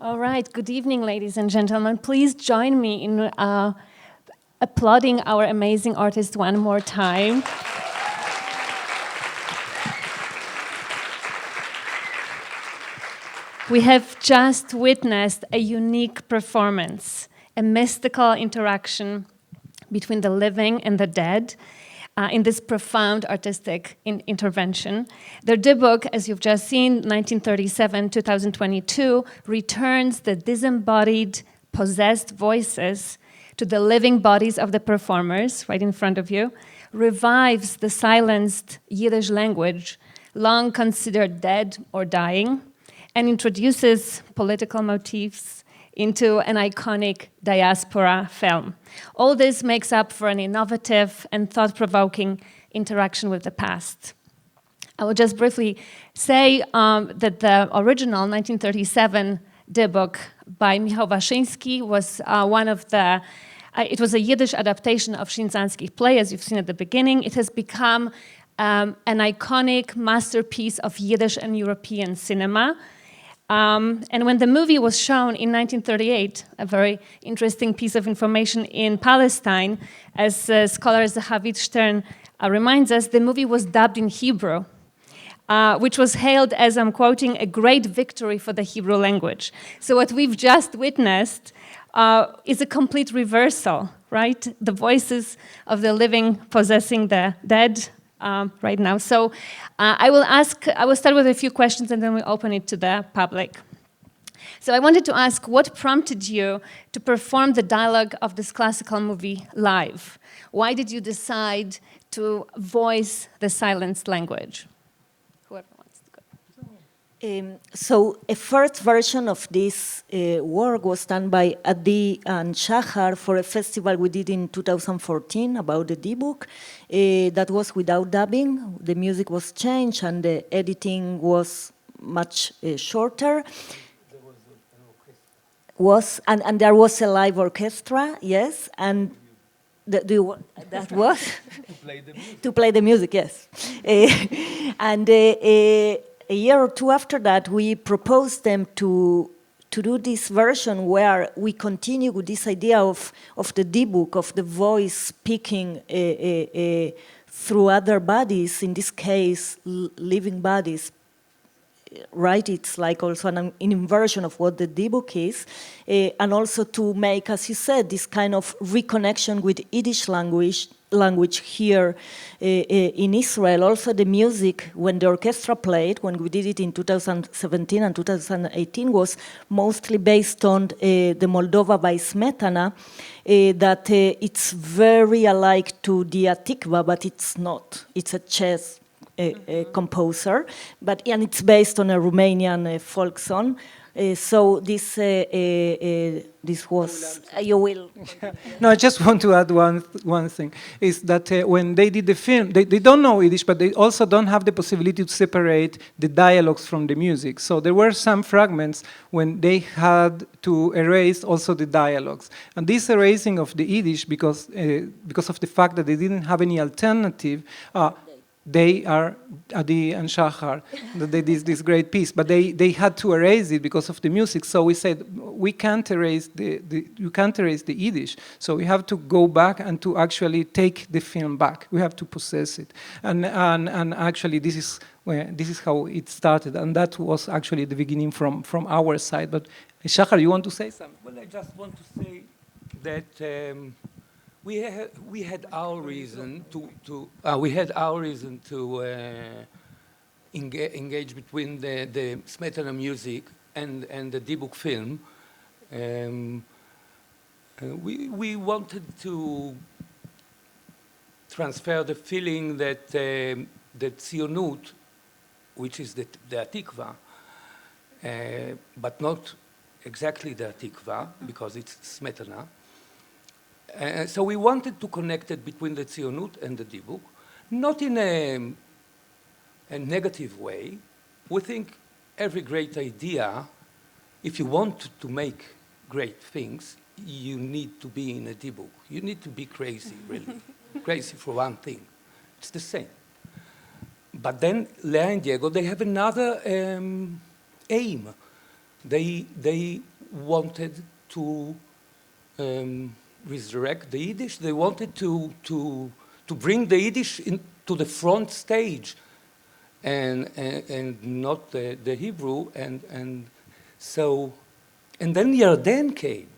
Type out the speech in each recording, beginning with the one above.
All right, good evening, ladies and gentlemen. Please join me in applauding our amazing artist one more time. We have just witnessed a unique performance, a mystical interaction between the living and the dead in this profound artistic intervention. The Dybbuk, as you've just seen, 1937, 2022, returns the disembodied, possessed voices to the living bodies of the performers, right in front of you, revives the silenced Yiddish language, long considered dead or dying, and introduces political motifs into an iconic diaspora film. All this makes up for an innovative and thought-provoking interaction with the past. I will just briefly say that the original 1937 Dybbuk by Michał Waszyński was one of the it was a Yiddish adaptation of Szyńczanski's play, as you've seen at the beginning. It has become an iconic masterpiece of Yiddish and European cinema. And when the movie was shown in 1938, a very interesting piece of information in Palestine, as scholar Zahavit Stern reminds us, the movie was dubbed in Hebrew, which was hailed as, I'm quoting, a great victory for the Hebrew language. So what we've just witnessed is a complete reversal, right? The voices of the living possessing the dead right now. So I will start with a few questions and then we'll open it to the public. So I wanted to ask, what prompted you to perform the dialogue of this classical movie live? Why did you decide to voice the silenced language? Whoever wants to go. So a first version of this work was done by Adi and Shahar for a festival we did in 2014 about the Dybbuk. That was without dubbing. The music was changed and the editing was much shorter. There was an orchestra. And there was a live orchestra, yes, and that was to play the music, yes. And a year or two after that, we proposed them to do this version where we continue with this idea of the Dybbuk, of the voice speaking through other bodies, in this case, living bodies. Right, it's like also an inversion of what the Dybbuk is, and also to make, as you said, this kind of reconnection with Yiddish language here in Israel. Also the music, when the orchestra played, when we did it in 2017 and 2018, was mostly based on the Moldova by Smetana, that it's very alike to the Atikva, but it's not. It's a chess composer, and it's based on a Romanian folk song. So this was you will. No, I just want to add one thing, is that when they did the film, they don't know Yiddish, but they also don't have the possibility to separate the dialogues from the music. So there were some fragments when they had to erase also the dialogues. And this erasing of the Yiddish, because of the fact that they didn't have any alternative, they are Adi and Shahar, they did this great piece, but they had to erase it because of the music. So we said we can't erase you can't erase the Yiddish. So we have to go back and to actually take the film back. We have to possess it, and actually this is how it started, and that was actually the beginning from our side. But Shahar, you want to say something? Well, I just want to say that. We had our reason to engage between the Smetana music and the Dybbuk film. We wanted to transfer the feeling that the Tzionut, which is the Atikva, but not exactly the Atikva because it's Smetana. So we wanted to connect it between the Tzionut and the Dybbuk, not in a negative way. We think every great idea, if you want to make great things, you need to be in a Dybbuk. You need to be crazy, really. Crazy for one thing. It's the same. But then Lea and Diego, they have another aim. They wanted to resurrect the Yiddish. They wanted to bring the Yiddish to the front stage, and not the Hebrew. And then Yarden came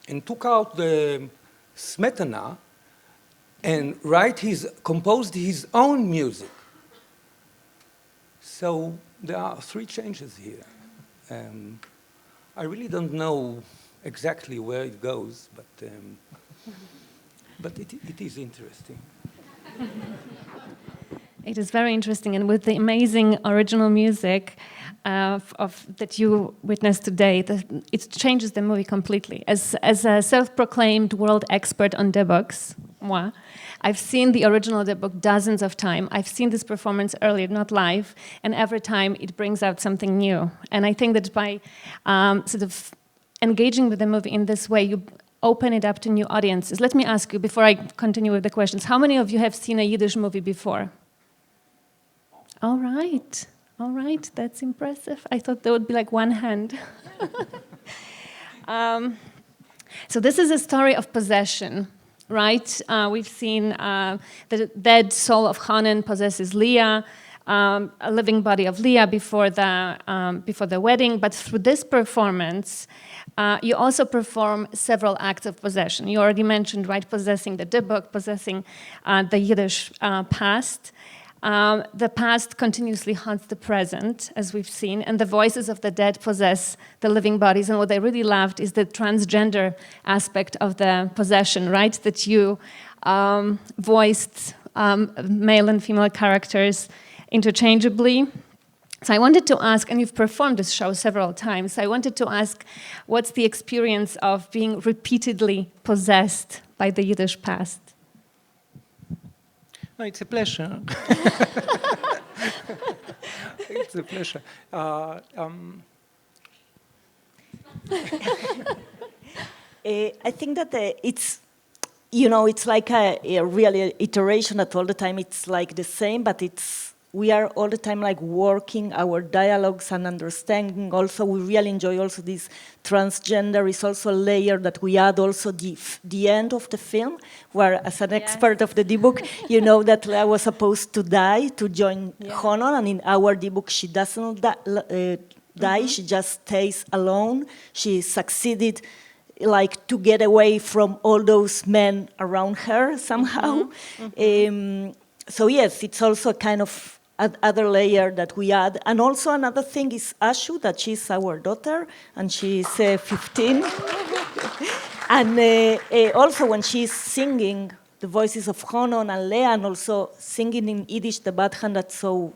and took out the Smetana and composed his own music. So there are 3 changes here. I really don't know exactly where it goes, but it is interesting. It is very interesting, and with the amazing original music that you witnessed today, it changes the movie completely. As a self-proclaimed world expert on Dybbuks, moi, I've seen the original Dybbuk dozens of times. I've seen this performance earlier, not live, and every time it brings out something new. And I think that by sort of engaging with the movie in this way, you open it up to new audiences. Let me ask you, before I continue with the questions, how many of you have seen a Yiddish movie before? All right, that's impressive. I thought there would be like one hand. So this is a story of possession, right? We've seen the dead soul of Hanan possesses Leah, a living body of Leah before the wedding. But through this performance, you also perform several acts of possession. You already mentioned, right, possessing the Dybbuk, possessing the Yiddish past. The past continuously haunts the present, as we've seen, and the voices of the dead possess the living bodies. And what I really loved is the transgender aspect of the possession, right? That you voiced male and female characters interchangeably. So I wanted to ask, and you've performed this show several times, so I wanted to ask, what's the experience of being repeatedly possessed by the Yiddish past? No, it's a pleasure. It's a pleasure. I think that it's like a real iteration that all the time it's like the same, but we are all the time like working our dialogues and understanding. Also, we really enjoy also this transgender is also a layer that we add also the end of the film, where as an expert of the Dybbuk, you know that Leah was supposed to die to join Hanan, and in our Dybbuk she doesn't die, she just stays alone. She succeeded like to get away from all those men around her somehow. So yes, it's also a kind of other layer that we add. And also another thing is Ashu, that she's our daughter, and she's 15. And also when she's singing the voices of Hanan and Leah, and also singing in Yiddish, the Badhan, that's so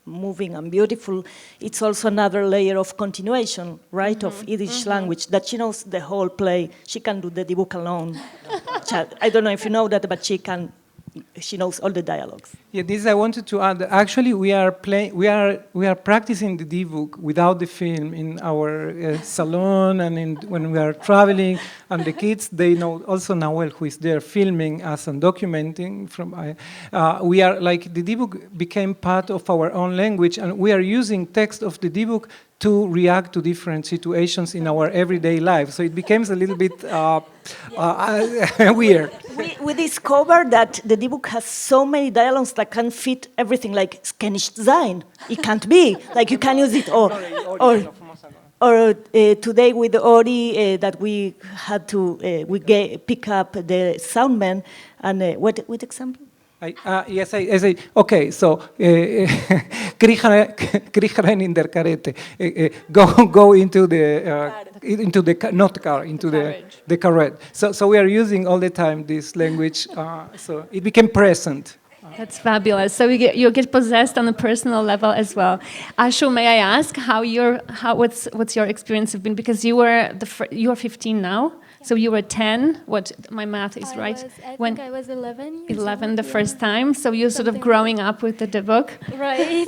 moving and beautiful, it's also another layer of continuation, right, of Yiddish language, that she knows the whole play. She can do the Dybbuk alone. I don't know if you know that, but she knows all the dialogues. Yeah, this I wanted to add. Actually, we are practicing the Dybbuk without the film in our salon and when we are traveling. And the kids, they know also Nahuel, who is there filming us and documenting. We are like the Dybbuk became part of our own language, and we are using text of the Dybbuk to react to different situations in our everyday life. So it becomes a little bit weird. We discovered that the Dybbuk has so many dialogues that can fit everything, like "kann nicht sein." It can't be. Like you can use it, or today with the Ori that we had to pick up the sound man, and what example? Yes, I say, okay, so, kriegeren in der Karete, go into the carrette. So we are using all the time this language, so it became present. That's fabulous. So you get possessed on a personal level as well. Ashu, may I ask what's your experience have been? Because you are 15 now. So you were 10, my math is right? I think I was 11 years 11 old, the first time, so you're sort of growing up with the Dybbuk. Right.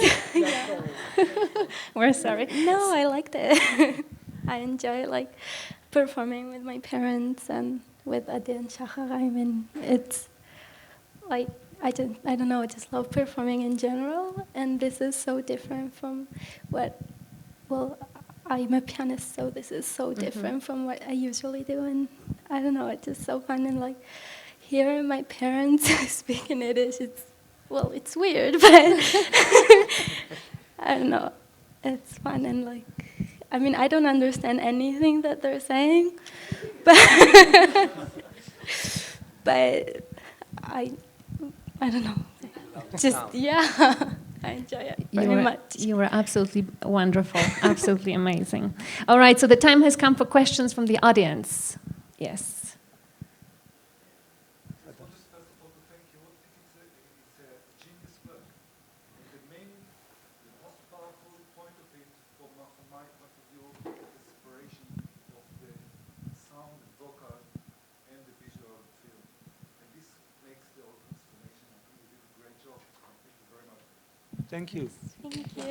We're sorry. No, I liked it. I enjoy like performing with my parents and with Adi and Shacharaim, and it's like, I don't know, I just love performing in general, and this is so different from what, I'm a pianist, so this is so different from what I usually do, and I don't know, it's just so fun, and like hearing my parents speak in Yiddish, it's weird, but I don't know, it's fun, and like, I mean, I don't understand anything that they're saying, but but I don't know, just I enjoy it very much. You were absolutely wonderful, absolutely amazing. All right, so the time has come for questions from the audience. Yes. Thank you. Thank you.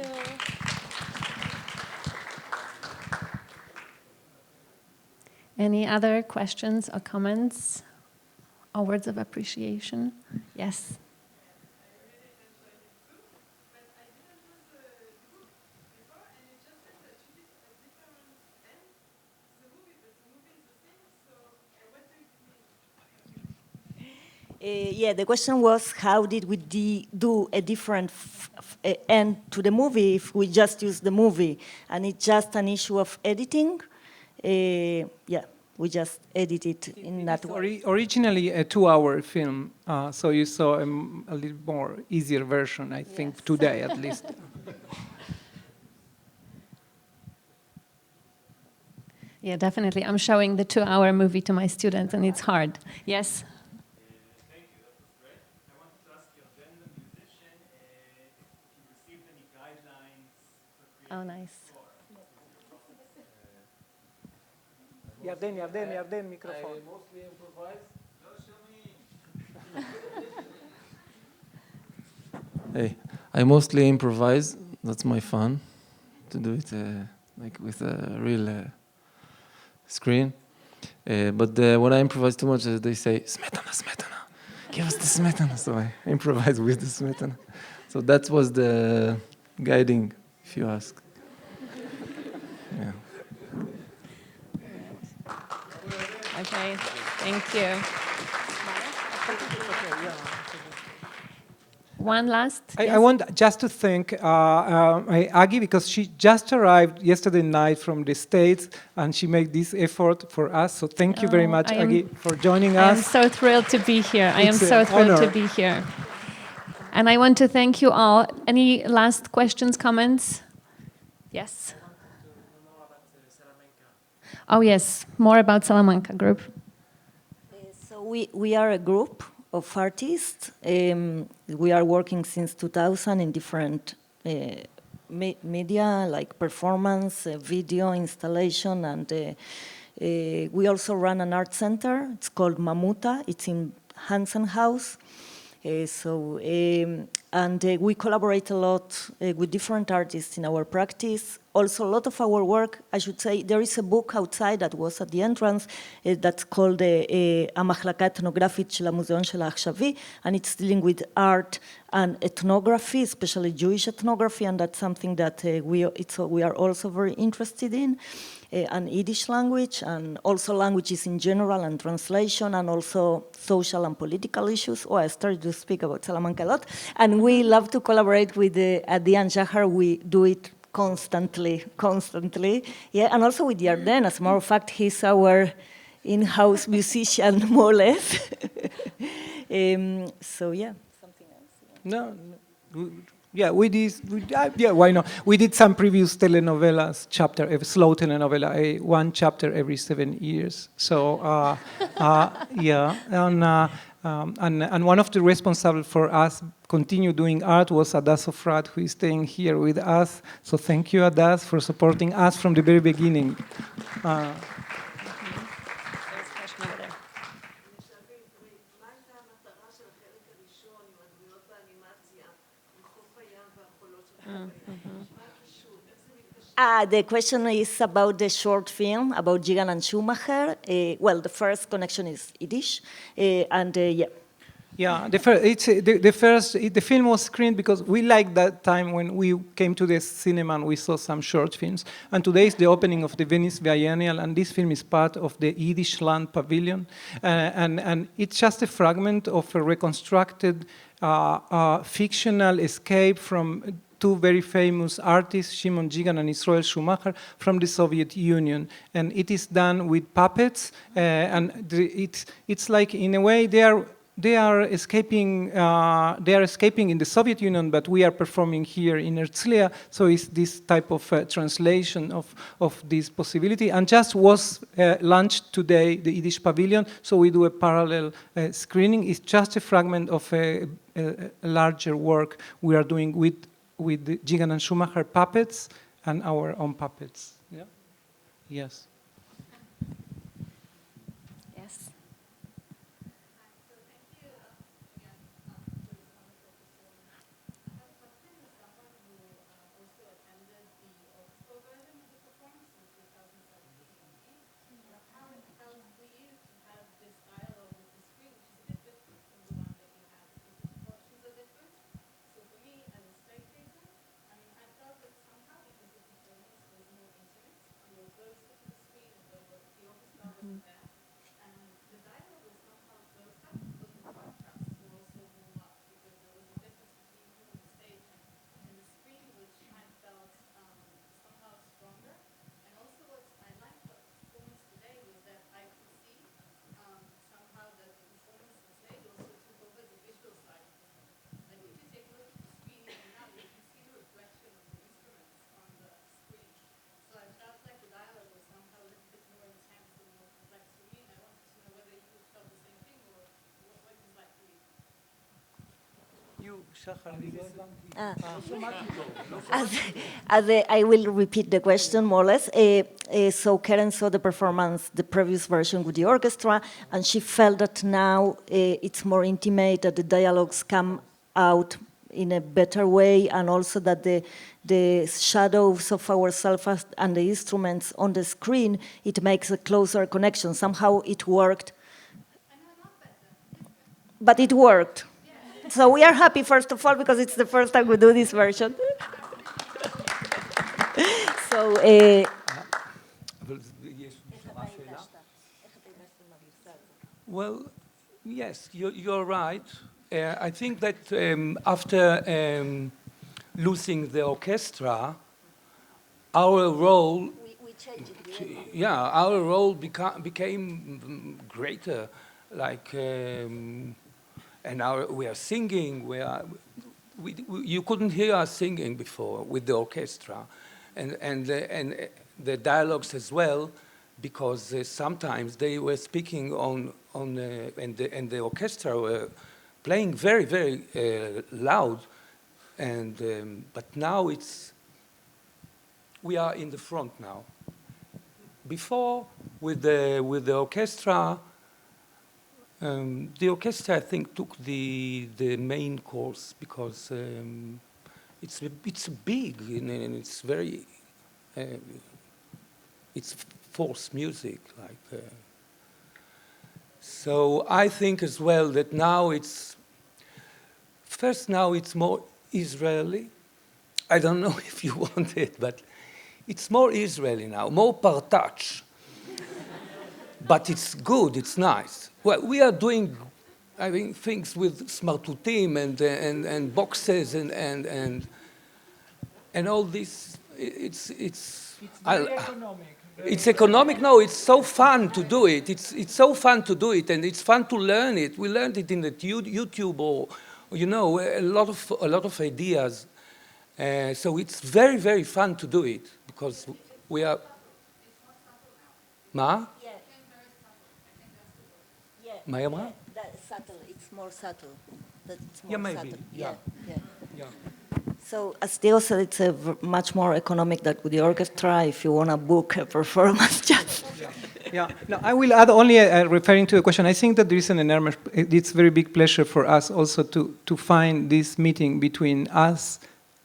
Any other questions or comments or words of appreciation? Yes. Yeah, the question was how did we do a different end to the movie if we just use the movie? And it's just an issue of editing. Yeah, we just edit it in that way. Originally a 2-hour film, so you saw a little more easier version, I think, today at least. Yeah, definitely. I'm showing the 2-hour movie to my students, and it's hard. Yes? Oh, nice. Yarden, microphone. I mostly improvise. Hey, I mostly improvise. That's my fun, to do it like with a real screen. But when I improvise too much, they say, "Smetana, smetana, give us the smetana." So I improvise with the smetana. So that was the guiding, if you ask. Yeah. Okay, thank you. One last? I want just to thank Aggie because she just arrived yesterday night from the States and she made this effort for us. So thank you very much, Aggie, for joining us. I am so thrilled to be here. I am so thrilled to be here. And I want to thank you all. Any last questions, comments? Yes? Oh, yes, more about Sala-manca group. So we are a group of artists. We are working since 2000 in different media, like performance, video, installation, and we also run an art center. It's called Mamuta. It's in Hansen House. And we collaborate a lot with different artists in our practice. Also, a lot of our work, I should say, there is a book outside that was at the entrance that's called המחלקה האתנוגרפית של המוזיאון של העכשווי, and it's dealing with art and ethnography, especially Jewish ethnography, and that's something that we are also very interested in. And Yiddish language, and also languages in general, and translation, and also social and political issues. Oh, I started to speak about Sala-manca a lot. And we love to collaborate with Adi and Shahar. We do it constantly. Yeah, and also with Yarden. As a matter of fact, he's our in-house musician, more or less. So, yeah. Something else? No. Yeah, why not? We did some previous telenovelas, slow telenovela, one chapter every 7 years. So, yeah, and one of the responsible for us continue doing art was Adas Ofrat, who is staying here with us. So thank you, Adas, for supporting us from the very beginning. The question is about the short film about Jigan and Schumacher. Well, the first connection is Yiddish, and yeah. Yeah, the film was screened because we liked that time when we came to the cinema and we saw some short films. And today is the opening of the Venice Biennial, and this film is part of the Yiddish Land Pavilion. And it's just a fragment of a reconstructed fictional escape from two very famous artists, Shimon Jigan and Israel Schumacher, from the Soviet Union. And it is done with puppets, it's like, in a way, they are escaping in the Soviet Union, but we are performing here in Herzliya. So it's this type of translation of this possibility, and just was launched today, the Yiddish Pavilion. So we do a parallel screening. It's just a fragment of a larger work we are doing with the Jigan and Schumacher puppets and our own puppets. Yeah. Yes. I will repeat the question more or less. So Karen saw the performance, the previous version with the orchestra, and she felt that now it's more intimate, that the dialogues come out in a better way, and also that the shadows of ourselves and the instruments on the screen, it makes a closer connection. Somehow it worked. But it worked. So we are happy, first of all, because it's the first time we do this version. So, well, yes, you're right. I think that after losing the orchestra, our role, we changed it. yeah, our role became greater, like. And now we are singing. You couldn't hear us singing before with the orchestra, and the dialogues as well, because sometimes they were speaking and the orchestra were playing very, very loud, and but now we are in the front now. Before with the orchestra. The orchestra, I think, took the main course because it's big and it's very it's forced music, like. So I think as well that now it's more Israeli. I don't know if you want it, but it's more Israeli now, more partach. But it's good, it's nice. Well, we are doing, I mean, things with smartutim and boxes and all this. It's very economic. It's economic. No, it's so fun to do it. It's so fun to do it, and it's fun to learn it. We learned it in the YouTube, or a lot of ideas. So it's very, very fun to do it because we are. Ma? Yeah, that's subtle. It's more subtle. That's more maybe. subtle. Yeah. So, as Theo said, it's much more economic than with the orchestra. If you want to book a performance, just. Yeah. No, I will add only referring to the question. I think that there is an enormous. It's very big pleasure for us also to find this meeting between us,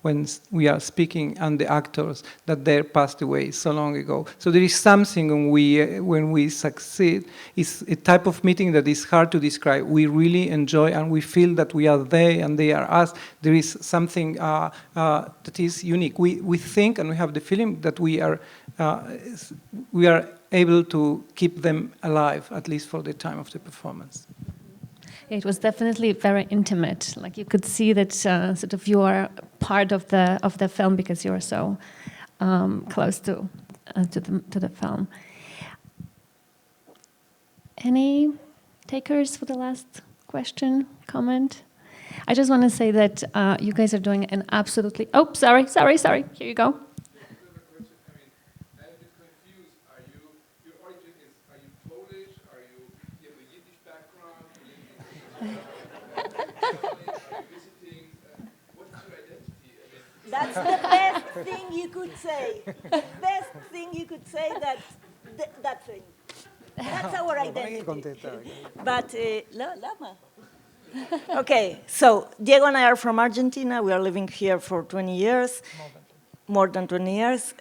when we are speaking and the actors that they passed away so long ago. So there is something when we succeed. It's a type of meeting that is hard to describe. We really enjoy and we feel that we are they and they are us. There is something that is unique. We think and we have the feeling that we are able to keep them alive, at least for the time of the performance. It was definitely very intimate. Like you could see that sort of you are part of the film because you are so close to the film. Any takers for the last question, comment? I just want to say that you guys are doing an absolutely. Oh, sorry. Here you go. That's the best thing you could say. The best thing you could say, that thing. That's our identity. But, Lama. Okay, so Diego and I are from Argentina. We are living here for 20 years. More than 20 years.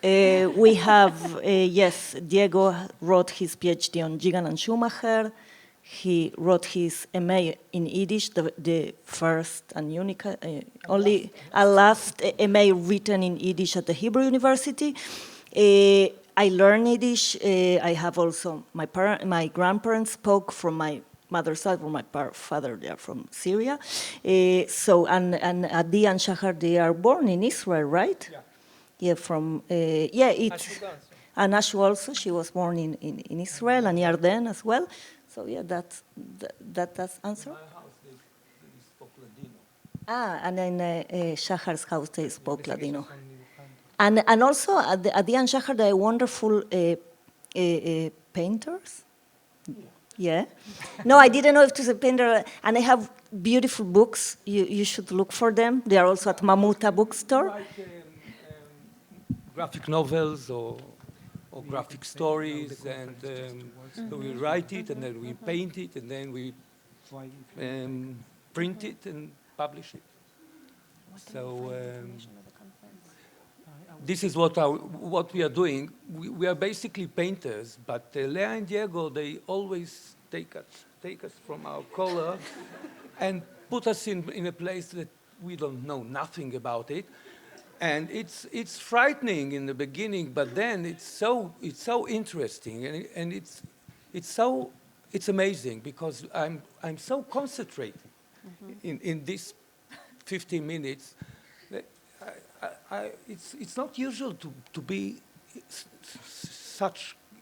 We have, yes, Diego wrote his PhD on Gigan and Schumacher. He wrote his MA in Yiddish, the first and unique, only a last MA written in Yiddish at the Hebrew University. I learned Yiddish. I have also, my grandparents spoke from my mother's side, from my father, they are from Syria. And Adi and Shahar, they are born in Israel, right? Yeah, it's... And Ashu also, she was born in Israel, and Yarden as well. So yeah, that's answer. In my house, they spoke Ladino. And in Shahar's house, they spoke Ladino. And also, Adi and Shahar, they are wonderful painters. Yeah. No, I didn't know if it was a painter. And they have beautiful books. You should look for them. They are also at Mamuta bookstore. Like graphic novels or graphic stories, and so we write it, and then we paint it, and then we print it and publish it. So this is what we are doing. We are basically painters, but Lea and Diego, they always take us from our color and put us in a place that we don't know nothing about it. And it's frightening in the beginning, but then it's so interesting, and it's amazing because I'm so concentrated in these 15 minutes. That it's not usual to be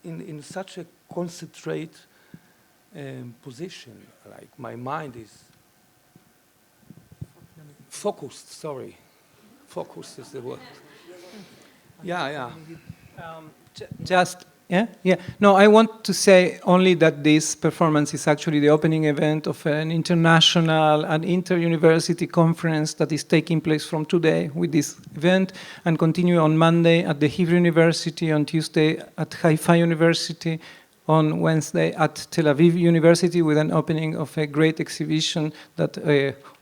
in such a concentrate position. Like my mind is focused. Sorry. Focus is the word. Yeah. No, I want to say only that this performance is actually the opening event of an international and inter-university conference that is taking place from today with this event and continue on Monday at the Hebrew University, on Tuesday at Haifa University, on Wednesday at Tel Aviv University with an opening of a great exhibition that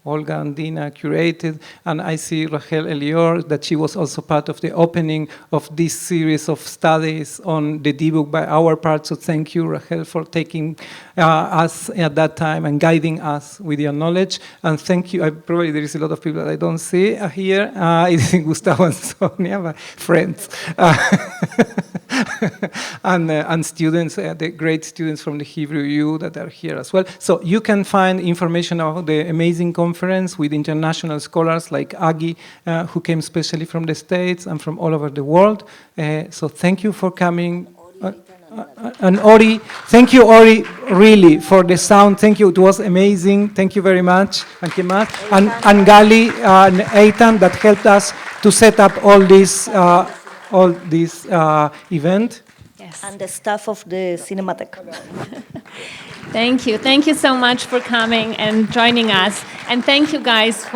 Olga and Dina curated, and I see Rachel Elior, that she was also part of the opening of this series of studies on the Dybbuk by our part, so thank you, Rachel, for taking us at that time and guiding us with your knowledge, and thank you, probably there is a lot of people that I don't see here, it is Gustavo and Sonia, my friends. And students, the great students from the Hebrew U that are here as well. So you can find information about the amazing conference with international scholars like Agi, who came specially from the States and from all over the world. So thank you for coming. And Ori, thank you, Ori, really, for the sound. Thank you, it was amazing. Thank you very much. And Kemal, and Gali and Eitan that helped us to set up all this event. Yes. And the staff of the Cinematheque. Thank you so much for coming and joining us, and thank you guys.